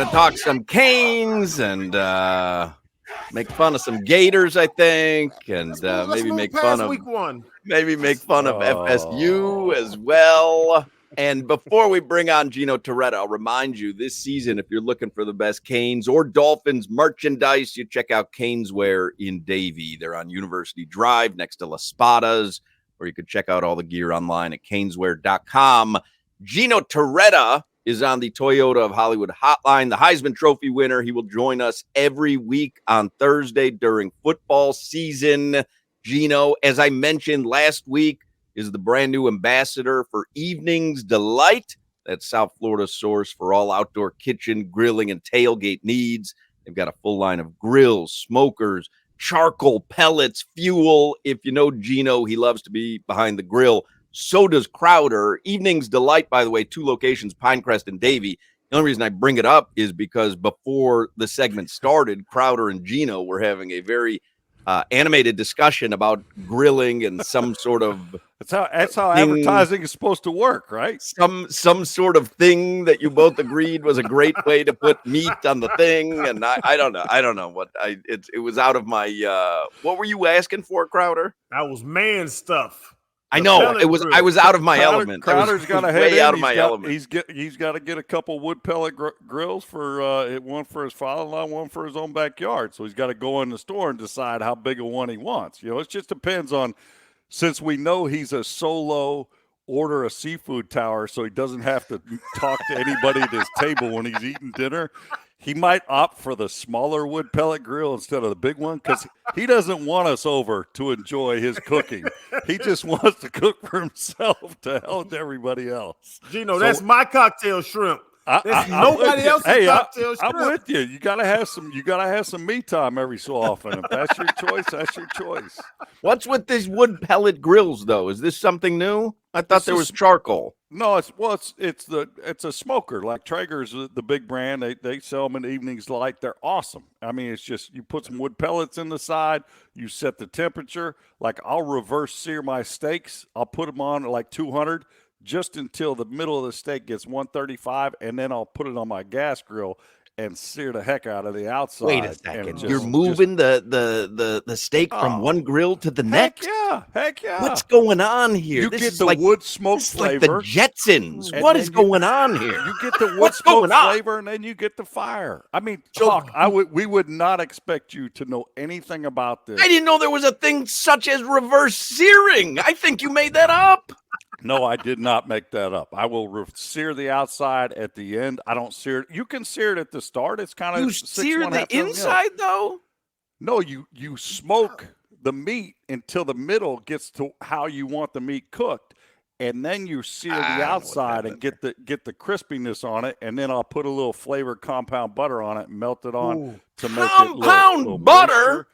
going to talk some Canes and make fun of some Gators, I think, and maybe make fun of week one. Maybe make fun of FSU as well. And before we bring on Gino Torretta, I'll remind you this season, if you're looking for the best Canes or Dolphins merchandise, you check out Caneswear in Davie. They're on University Drive next to La Spada's, or you could check out all the gear online at caneswear.com. Gino Torretta is on the Toyota of Hollywood hotline, the Heisman Trophy winner. He will join us every week on Thursday during football season. Gino, as I mentioned last week, is the brand new ambassador for Evenings Delight. That's South Florida's source for all outdoor kitchen, grilling, and tailgate needs. They've got a full line of grills, smokers, charcoal, pellets, fuel. If you know Gino, he loves to be behind the grill. So does Crowder. Evenings Delight, by the way, 2 locations, Pinecrest and Davie. The only reason I bring it up is because before the segment started, Crowder and Gino were having a very animated discussion about grilling and some sort of that's how advertising is supposed to work, right? Some sort of thing that you both agreed was a great way to put meat on the thing, and I don't know what it was out of my what were you asking for, Crowder? That was man stuff. I know it was. I was out of my element. Crowder's got to way out of my element. He's got to get a couple wood pellet grills for one for his father-in-law, one for his own backyard. So he's got to go in the store and decide how big a one he wants. You know, it just depends on. Since we know he's a solo, order a seafood tower, so he doesn't have to talk to anybody at his table when he's eating dinner. He might opt for the smaller wood pellet grill instead of the big one because he doesn't want us over to enjoy his cooking. He just wants to cook for himself to help everybody else. Gino, that's my cocktail shrimp. Nobody else's cocktail shrimp. I'm with you. You gotta have some me time every so often. If that's your choice, that's your choice. What's with these wood pellet grills though? Is this something new? I thought there was charcoal. No, it's a smoker. Like Traeger's the big brand. They sell them in Evenings Delight. They're awesome. I mean, it's just you put some wood pellets in the side. You set the temperature. Like I'll reverse sear my steaks. I'll put them on at like 200 just until the middle of the steak gets 135, and then I'll put it on my gas grill and sear the heck out of the outside. Wait a second. You're moving the steak from one grill to the next? Heck yeah. What's going on here? You get the wood smoke flavor. Like the Jetsons. What is going on here? You get the wood smoke flavor, and then you get the fire. I mean, Hawk, we would not expect you to know anything about this. I didn't know there was a thing such as reverse searing. I think you made that up. No, I did not make that up. I will sear the outside at the end. I don't sear it. You can sear it at the start. It's kind of you sear the inside though. No, you smoke the meat until the middle gets to how you want the meat cooked, and then you sear the outside and get the crispiness on it. And then I'll put a little flavored compound butter on it and melt it on to make it little butter.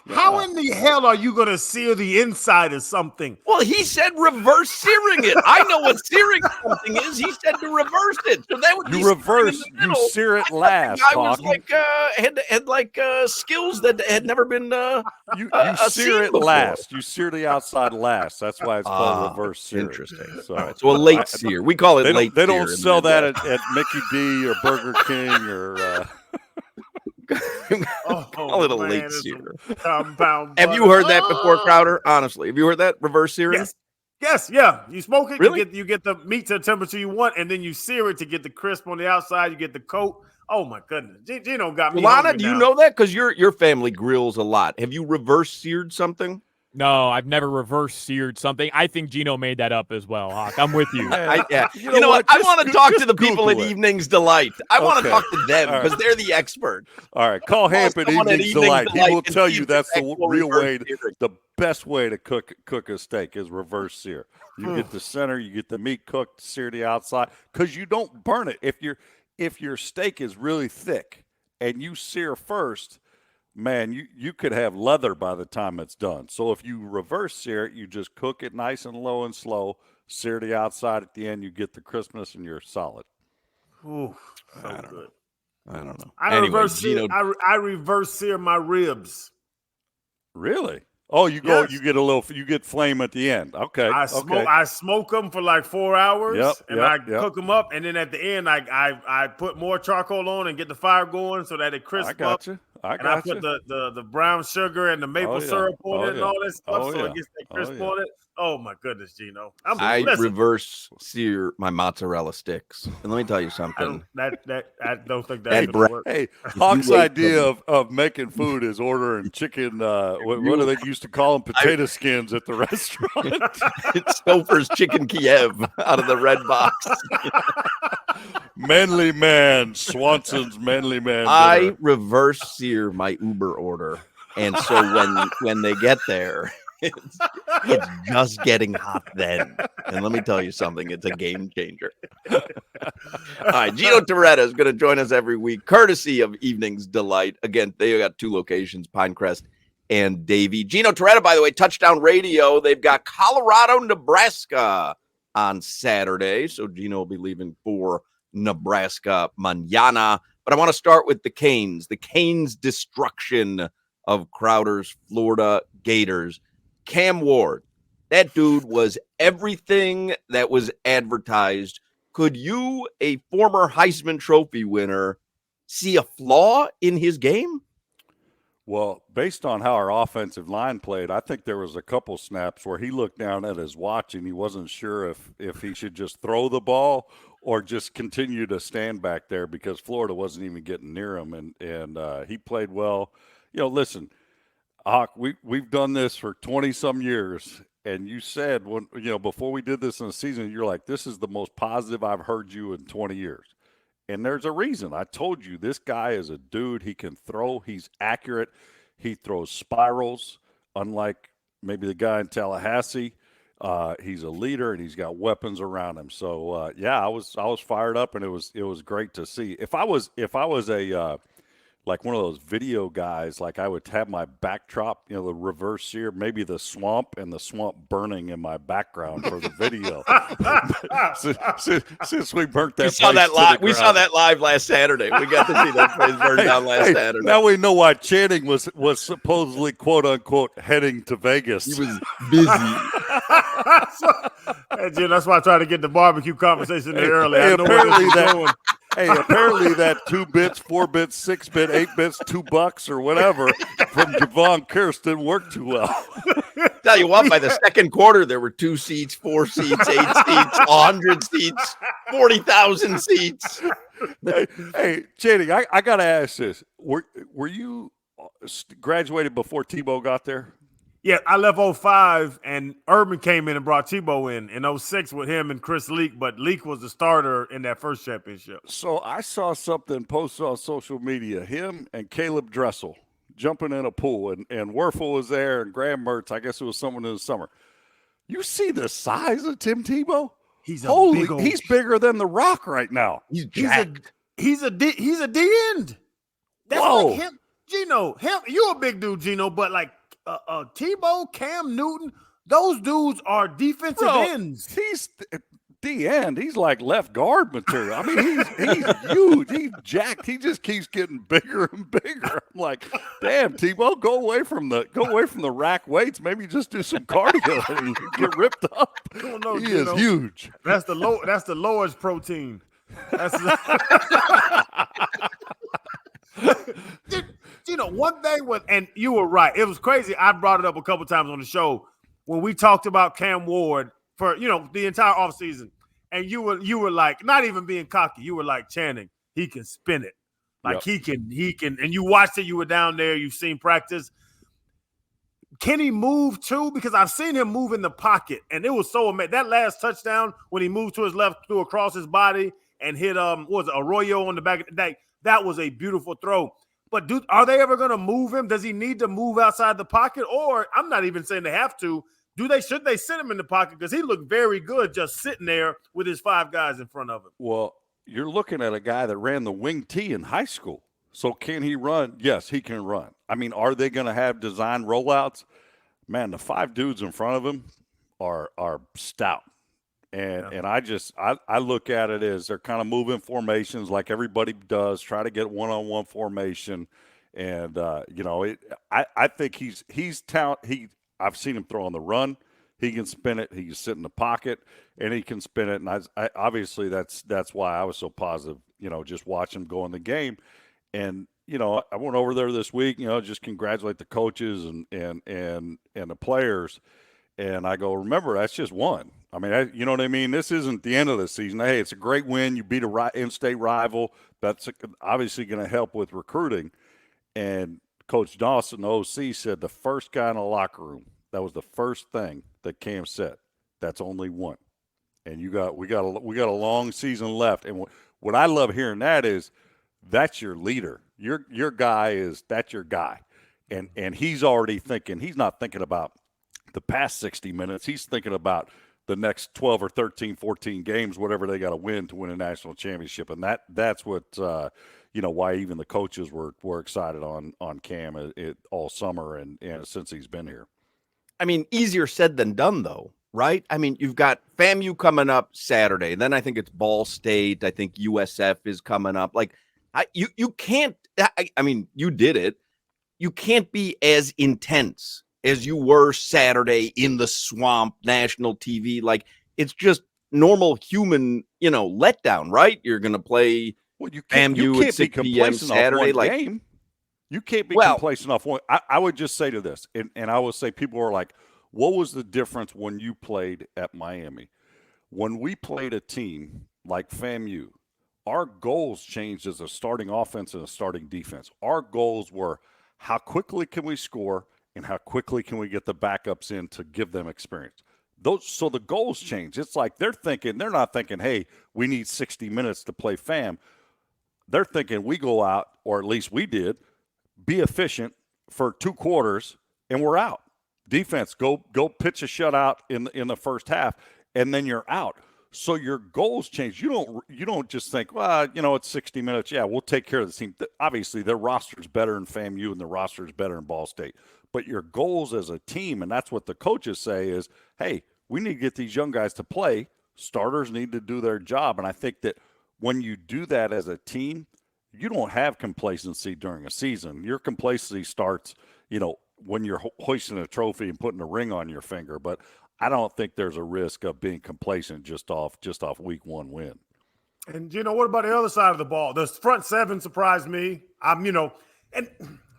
How in the hell are you going to sear the inside of something? Well, he said reverse searing it. I know what searing something is. He said to reverse it. So that would be reverse. You sear it last. I was like had skills that had never been. You sear it before. Last. You sear the outside last. That's why it's called reverse searing. Interesting. So a late sear. We call it late. They don't sell that at Mickey D or Burger King or. Call it a late sear. Have you heard that before, Crowder? Honestly, have you heard that reverse searing? Yes, yeah. You smoke it, really? you get the meat to the temperature you want, and then you sear it to get the crisp on the outside. You get the coat. Oh my goodness, Gino got me. Lana, do you know that? Because your family grills a lot. Have you reverse seared something? No, I've never reverse seared something. I think Gino made that up as well, Hawk. I'm with you. You know what? I want to talk to the people at Evenings Delight. I want to talk to them because they're the expert. All right, call Hamp at Evenings Delight. He will tell you that's the real way, the best way to cook a steak is reverse sear. You get the center, you get the meat cooked, sear the outside, because you don't burn it. If your steak is really thick and you sear first, man, you could have leather by the time it's done. So if you reverse sear it, you just cook it nice and low and slow, sear the outside at the end, you get the crispness, and you're solid. Ooh, I don't know. I reverse sear my ribs. Really? Oh, you Yes. you get flame at the end. Okay. I smoke them for like 4 hours, I cook them up, and then at the end I put more charcoal on and get the fire going so that it crisps up. I put the brown sugar and the maple syrup on it and all that stuff, so it gets that crisp on it. Oh my goodness, Gino! I reverse sear my mozzarella sticks, and let me tell you something. I don't think that's gonna work. Hey, Hawk's idea of making food is ordering chicken. What do they used to call them? Potato skins at the restaurant. It's Stouffer's Chicken Kiev out of the red box. Manly Man, Swanson's Manly Man. I reverse sear my Uber order, and so when they get there, it's just getting hot then. And let me tell you something, it's a game changer. All right, Gino Torretta is going to join us every week, courtesy of Evening's Delight. Again, they got 2 locations, Pinecrest and Davie. Gino Torretta, by the way, Touchdown Radio. They've got Colorado, Nebraska on Saturday, so Gino will be leaving for Nebraska mañana. But I want to start with the Canes' destruction of Crowder's Florida Gators. Cam Ward, that dude was everything that was advertised. Could you, a former Heisman Trophy winner, see a flaw in his game? Well, based on how our offensive line played, I think there was a couple snaps where he looked down at his watch and he wasn't sure if he should just throw the ball or just continue to stand back there because Florida wasn't even getting near him, and he played well. Listen, Hawk, we've done this for 20-some years, and you said before we did this in the season, you're like, this is the most positive I've heard you in 20 years. And there's a reason. I told you this guy is a dude. He can throw. He's accurate. He throws spirals, unlike maybe the guy in Tallahassee. He's a leader, and he's got weapons around him. So I was fired up, and it was great to see. If I was a like one of those video guys, like I would have my backdrop, the reverse sear, maybe the swamp and the swamp burning in my background for the video. since we burnt that, we saw that live last Saturday. We got to see that place burned down last Saturday. Now we know why Channing was supposedly quote unquote heading to Vegas. He was busy. Jim, that's why I tried to get the barbecue conversation there early. Apparently that 2 bits, 4 bits, 6 bit, 8 bits, $2 or whatever from Javon Kearse didn't work too well. Tell you what, by the second quarter, there were 2 seats, 4 seats, 8 seats, 100 seats, 40,000 seats. Hey, Channing, I got to ask this. Were you graduated before Tebow got there? Yeah, I left 05, and Urban came in and brought Tebow in 06 with him and Chris Leak, but Leak was the starter in that first championship. So I saw something posted on social media, him and Caleb Dressel jumping in a pool, and Werfel was there, and Graham Mertz, I guess it was someone in the summer. You see the size of Tim Tebow? He's bigger than The Rock right now. He's jacked. He's a D end. That's like him. Gino, you're a big dude, Gino, but like Tebow, Cam Newton, those dudes are defensive ends. He's D end. He's like left guard material. I mean, he's huge. He's jacked. He just keeps getting bigger and bigger. I'm like, damn, Tebow, go away from the rack weights. Maybe just do some cardio and get ripped up. He is huge. That's the lowest protein. One thing and you were right. It was crazy. I brought it up a couple times on the show when we talked about Cam Ward for the entire offseason. And you were like, not even being cocky, you were like, Channing, he can spin it. Like he can, and you watched it, you were down there, you've seen practice. Can he move too? Because I've seen him move in the pocket, and it was so amazing. That last touchdown when he moved to his left, threw across his body and hit Arroyo on the back of the day. That was a beautiful throw. But are they ever going to move him? Does he need to move outside the pocket? Or I'm not even saying they have to. Should they sit him in the pocket? Because he looked very good just sitting there with his 5 guys in front of him. Well, you're looking at a guy that ran the wing T in high school. So can he run? Yes, he can run. I mean, are they going to have design rollouts? Man, the 5 dudes in front of him are stout. And I look at it as they're kind of moving formations like everybody does, try to get one-on-one formation. And, I think he's talent. I've seen him throw on the run. He can spin it. He can sit in the pocket, and he can spin it. And I obviously that's why I was so positive. Just watch him go in the game. And I went over there this week. Just congratulate the coaches and the players. And I go, remember, that's just one. I mean, you know what I mean? This isn't the end of the season. Hey, it's a great win. You beat a in-state rival. That's obviously going to help with recruiting. And Coach Dawson, the OC, said the first guy in the locker room, that was the first thing that Cam said. That's only one. And we got a long season left. And what I love hearing that is that's your leader. Your guy that's your guy. And he's already thinking. He's not thinking about the past 60 minutes. He's thinking about the next 12 or 13, 14 games, whatever they got to win a national championship. And that's what why even the coaches were excited on Cam all summer and since he's been here. I mean, easier said than done, though, right? I mean, you've got FAMU coming up Saturday. Then I think it's Ball State. I think USF is coming up. Like, you can't. I mean, you did it. You can't be as intense as you were Saturday in the swamp, national TV. Like, it's just normal human, letdown, right? You're going to play FAMU at 6 p.m. Saturday. Like, game. You can't be complacent off one. I would just say to this, and I would say people are like, what was the difference when you played at Miami? When we played a team like FAMU, our goals changed as a starting offense and a starting defense. Our goals were how quickly can we score and how quickly can we get the backups in to give them experience. So the goals change. It's like they're not thinking, hey, we need 60 minutes to play FAM. They're thinking we go out, or at least we did, be efficient for 2 quarters, and we're out. Defense, go pitch a shutout in the first half, and then you're out. So your goals change. You don't just think, well, it's 60 minutes. Yeah, we'll take care of the team. Obviously, their roster's better in FAMU and the roster's better in Ball State. But your goals as a team, and that's what the coaches say is, hey, we need to get these young guys to play. Starters need to do their job. And I think that when you do that as a team, you don't have complacency during a season. Your complacency starts, when you're hoisting a trophy and putting a ring on your finger. But I don't think there's a risk of being complacent just off week 1 win. And what about the other side of the ball? The front seven surprised me. And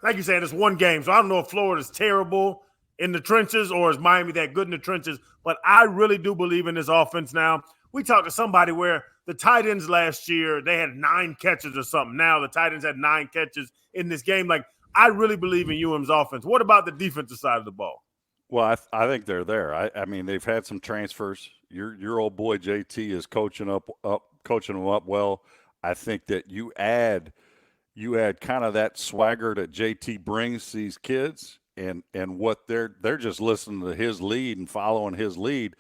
like you said, it's one game, so I don't know if Florida's terrible in the trenches or is Miami that good in the trenches. But I really do believe in this offense now. We talked to somebody where the tight ends last year, they had 9 catches or something. Now the tight ends had 9 catches in this game. Like, I really believe in UM's offense. What about the defensive side of the ball? Well, I think they're there. I mean, they've had some transfers. Your old boy JT is coaching them up well. I think that you add kind of that swagger that JT brings to these kids, and what they're just listening to his lead and following his lead,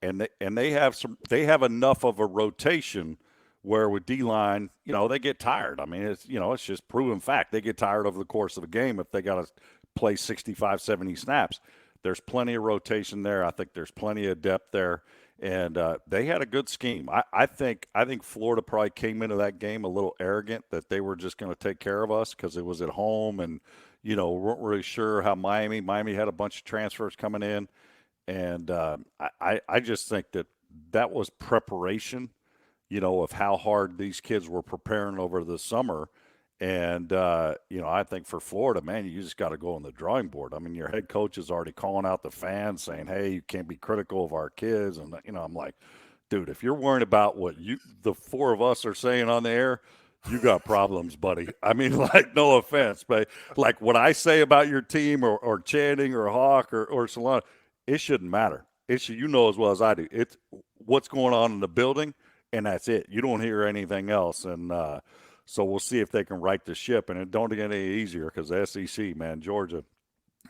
and they have enough of a rotation where with D-line, they get tired. I mean, it's just proven fact. They get tired over the course of a game if they got to play 65, 70 snaps. There's plenty of rotation there. I think there's plenty of depth there, and they had a good scheme. I think Florida probably came into that game a little arrogant that they were just going to take care of us because it was at home, and weren't really sure how Miami had a bunch of transfers coming in, and I just think that was preparation, of how hard these kids were preparing over the summer. And, I think for Florida, man, you just got to go on the drawing board. I mean, your head coach is already calling out the fans saying, hey, you can't be critical of our kids. And, I'm like, dude, if you're worrying about what the 4 of us are saying on the air, you got problems, buddy. I mean, like, no offense, but like what I say about your team or Channing or Hoch or Solana, it shouldn't matter. As well as I do. It's what's going on in the building, and that's it. You don't hear anything else. And, so we'll see if they can right the ship, and it don't get any easier because the SEC, man, Georgia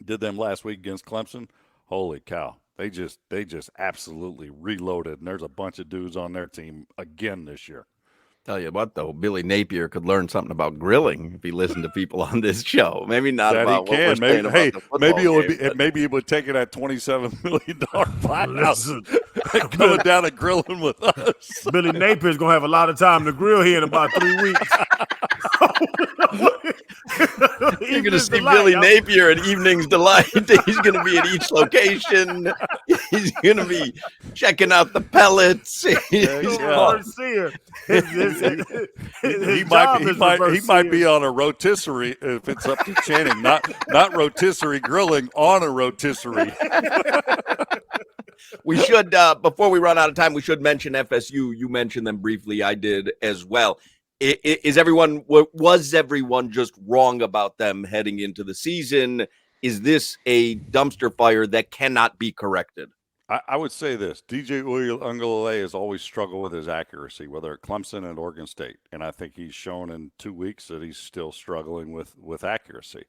did them last week against Clemson. Holy cow. They just absolutely reloaded, and there's a bunch of dudes on their team again this year. Tell you what, though, Billy Napier could learn something about grilling if he listened to people on this show. Maybe not that about he can. what we're saying about the football game. Maybe he would take it at $27 million firehouse and coming down and grilling with us. Billy Napier's going to have a lot of time to grill here in about 3 weeks. You're going to see Billy Napier at Evening's Delight. He's going to be at each location. He's going to be checking out the pellets. He might be on a rotisserie if it's up to Channing. Not rotisserie grilling, on a rotisserie. We should, before we run out of time, we should mention FSU. You mentioned them briefly. I did as well. Was everyone just wrong about them heading into the season? Is this a dumpster fire that cannot be corrected? I would say this. DJ Uiagalelei has always struggled with his accuracy, whether at Clemson and Oregon State. And I think he's shown in 2 weeks that he's still struggling with accuracy.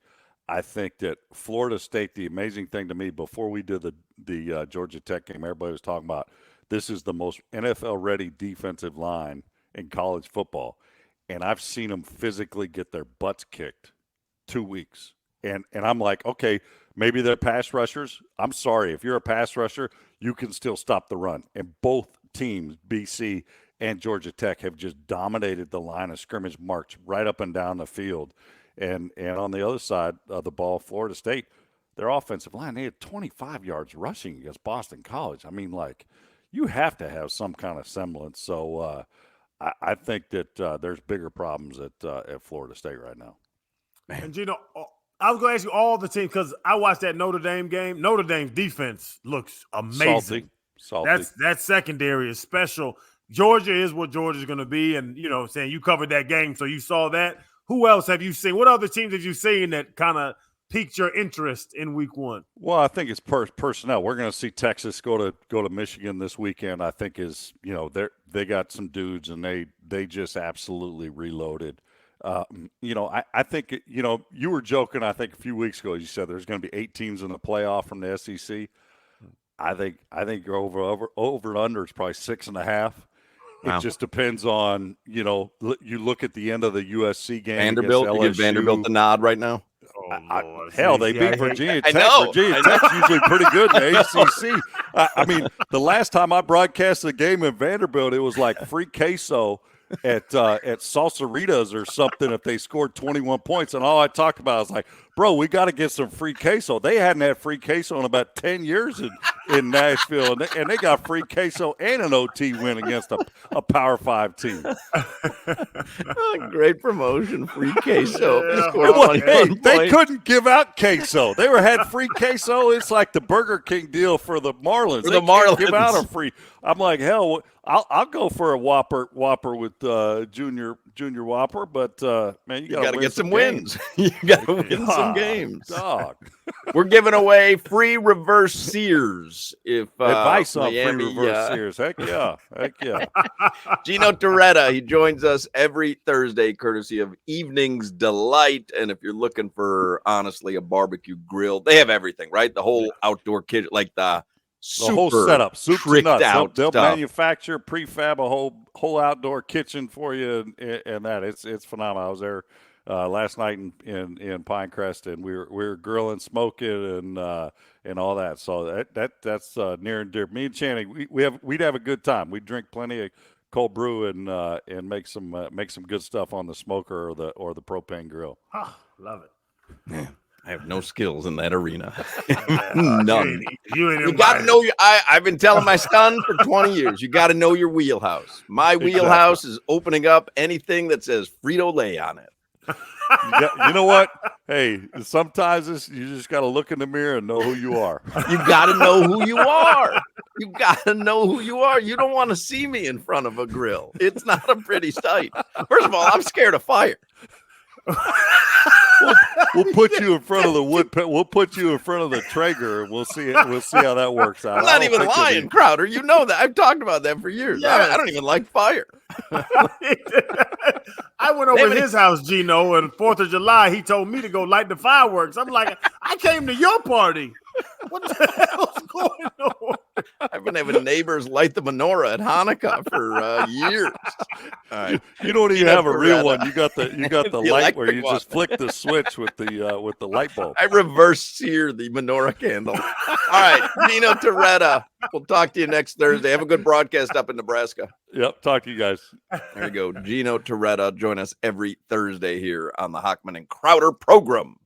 I think that Florida State, the amazing thing to me, before we did the Georgia Tech game, everybody was talking about this is the most NFL-ready defensive line in college football. And I've seen them physically get their butts kicked 2 weeks. And I'm like, okay, maybe they're pass rushers. I'm sorry. If you're a pass rusher, you can still stop the run. And both teams, BC and Georgia Tech, have just dominated the line of scrimmage march right up and down the field. And on the other side of the ball, Florida State, their offensive line, they had 25 yards rushing against Boston College. I mean, like, you have to have some kind of semblance. So I think that there's bigger problems at Florida State right now. And, Gino, I was going to ask you all the teams because I watched that Notre Dame game. Notre Dame's defense looks amazing. Salty. That secondary is special. Georgia is what Georgia's going to be. And, saying you covered that game, so you saw that. Who else have you seen? What other teams have you seen that kind of piqued your interest in week one? Well, I think it's personnel. We're going to see Texas go to Michigan this weekend. I think they got some dudes and they just absolutely reloaded. I think you were joking. I think a few weeks ago you said there's going to be 8 teams in the playoff from the SEC. I think over under is probably 6.5. Wow. It just depends on, you look at the end of the USC game. Vanderbilt, you give Vanderbilt the nod right now. Hell, they beat Virginia Tech. Virginia Tech's usually pretty good in the ACC. I mean, the last time I broadcast the game in Vanderbilt, it was like free queso at Salsaritas or something if they scored 21 points. And all I talked about was like, bro, we got to get some free queso. They hadn't had free queso in about 10 years in Nashville, and they got free queso and an OT win against a Power 5 team. Great promotion, free queso. They couldn't give out queso. They had free queso. It's like the Burger King deal for the Marlins. They can't give out a free. I'm like, hell, I'll go for a Whopper with Junior Whopper, but man, you got to get some wins. You got to win some games. Dog. We're giving away free reverse Sears. Advice on Miami, free reverse Sears. Heck yeah. Gino Torretta, he joins us every Thursday, courtesy of Evening's Delight. And if you're looking for, honestly, a barbecue grill, they have everything, right? The whole outdoor kitchen, like the whole setup, soup to nuts. They'll stuff. Manufacture, prefab a whole outdoor kitchen for you, and that it's phenomenal. I was there last night in Pinecrest, and we were grilling, smoking, and all that. So that's near and dear. Me and Channing, we'd have a good time. We'd drink plenty of cold brew and make some good stuff on the smoker or the propane grill. Oh, love it. Man. I have no skills in that arena. None. You got to know I've been telling my son for 20 years, you got to know your wheelhouse. My wheelhouse is opening up anything that says Frito-Lay on it. You know what? Hey, sometimes you just got to look in the mirror and know who you are. You got to know who you are. You got to know who you are. You don't want to see me in front of a grill. It's not a pretty sight. First of all, I'm scared of fire. We'll put you in front of the wood. We'll put you in front of the Traeger, and we'll see how that works out. I'm not even lying, Crowder. You know that. I've talked about that for years. Yes. I don't even like fire. I went over to his house, Gino, and 4th of July, he told me to go light the fireworks. I'm like, I came to your party. What the hell's going on? I've been having neighbors light the menorah at Hanukkah for years. All right. You don't even Gino have a real Torretta. one. You got the The light where electric you one. just flick the switch with the light bulb. I reverse sear the menorah candle. All right, Gino Torretta. We'll talk to you next Thursday. Have a good broadcast up in Nebraska. Yep. Talk to you guys. There you go. Gino Torretta. Join us every Thursday here on the Hochman and Crowder program.